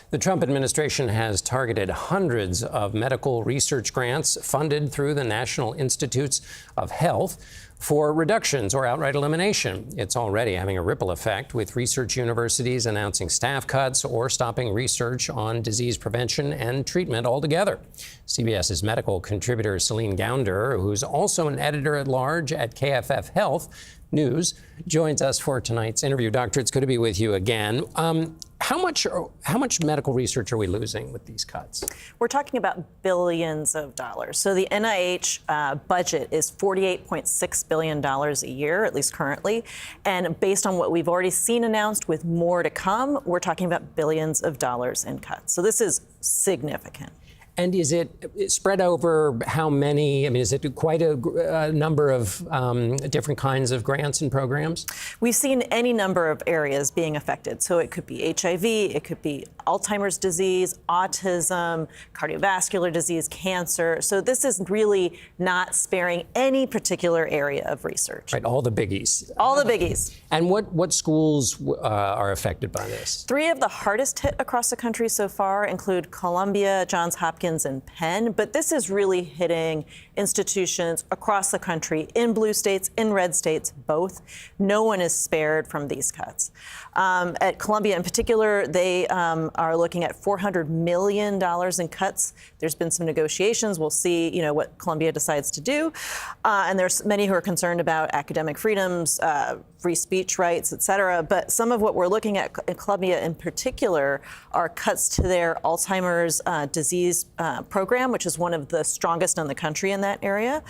The Trump administration has targeted hundreds of medical research grants funded through the National Institutes of Health for reductions or outright elimination. It's already having a ripple effect, with research universities announcing staff cuts or stopping research on disease prevention and treatment altogether. CBS's medical contributor Celine Gounder, who's also an editor-at-large at KFF Health News, joins us for tonight's interview. Doctor, it's good to be with you again. How much medical research are we losing with these cuts? We're talking about billions of dollars. So the NIH budget is $48.6 billion a year, at least currently. And based on what we've already seen announced, with more to come, we're talking about billions of dollars in cuts. So this is significant. And is it spread over how many? I mean, is it quite a number of different kinds of grants and programs? We've seen any number of areas being affected. So it could be HIV, it could be Alzheimer's disease, autism, cardiovascular disease, cancer. So this is really not sparing any particular area of research. Right, all the biggies. All the biggies. And what schools are affected by this? 3 of the hardest hit across the country so far include Columbia, Johns Hopkins, and Penn, but this is really hitting institutions across the country, in blue states, in red states, both. No one is spared from these cuts. At Columbia in particular, they are looking at $400 million in cuts. There's been some negotiations. We'll see, what Columbia decides to do. And there's many who are concerned about academic freedoms, free speech rights, et cetera. But some of what we're looking at in Columbia in particular are cuts to their Alzheimer's disease program, which is one of the strongest in the country in that area,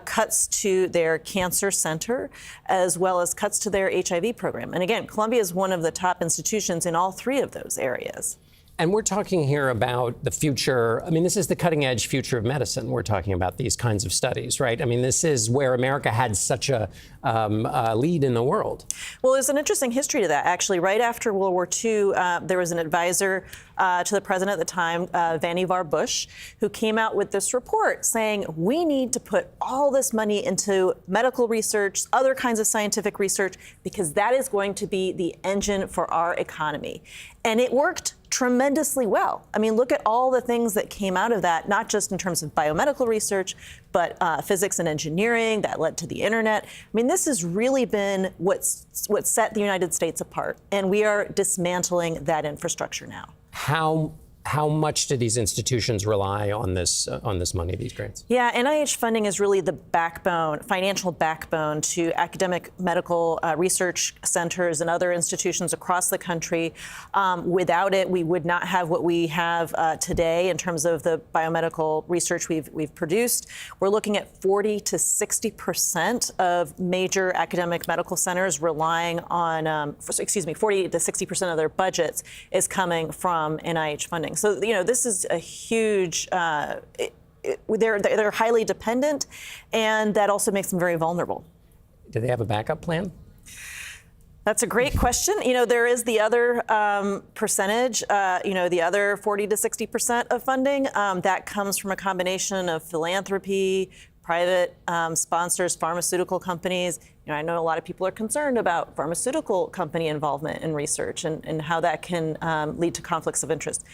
cuts to their cancer center, as well as cuts to their HIV program. And again, Columbia is one of the top institutions in all 3 of those areas. And we're talking here about the future. I mean, this is the cutting edge future of medicine. We're talking about these kinds of studies, right? I mean, this is where America had such a lead in the world. Well, there's an interesting history to that. Actually, right after World War II, there was an advisor to the president at the time, Vannevar Bush, who came out with this report saying, we need to put all this money into medical research, other kinds of scientific research, because that is going to be the engine for our economy. And it worked tremendously well. I mean, look at all the things that came out of that, not just in terms of biomedical research, but physics and engineering that led to the internet. I mean, this has really been what set the United States apart, and we are dismantling that infrastructure now. How much do these institutions rely on this money, these grants? Yeah, NIH funding is really the backbone, financial backbone to academic medical research centers and other institutions across the country. Without it, we would not have what we have today in terms of the biomedical research we've produced. We're looking at 40 to 60% of major academic medical centers relying on, 40 to 60% of their budgets is coming from NIH funding. So, this is a huge, they're highly dependent, and that also makes them very vulnerable. Do they have a backup plan? That's a great question. There is the other percentage, the other 40 to 60% of funding that comes from a combination of philanthropy, private sponsors, pharmaceutical companies. I know a lot of people are concerned about pharmaceutical company involvement in research and how that can lead to conflicts of interest.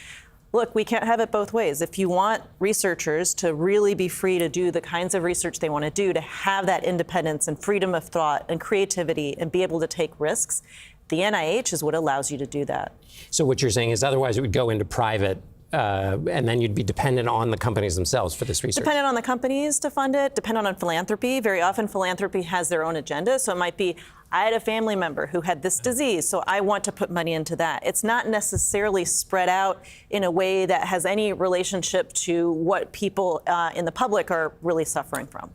Look, we can't have it both ways. If you want researchers to really be free to do the kinds of research they want to do, to have that independence and freedom of thought and creativity and be able to take risks, the NIH is what allows you to do that. So what you're saying is otherwise it would go into private and then you'd be dependent on the companies themselves for this research. Dependent on the companies to fund it, dependent on philanthropy. Very often philanthropy has their own agenda. So it might be, I had a family member who had this disease, so I want to put money into that. It's not necessarily spread out in a way that has any relationship to what people in the public are really suffering from.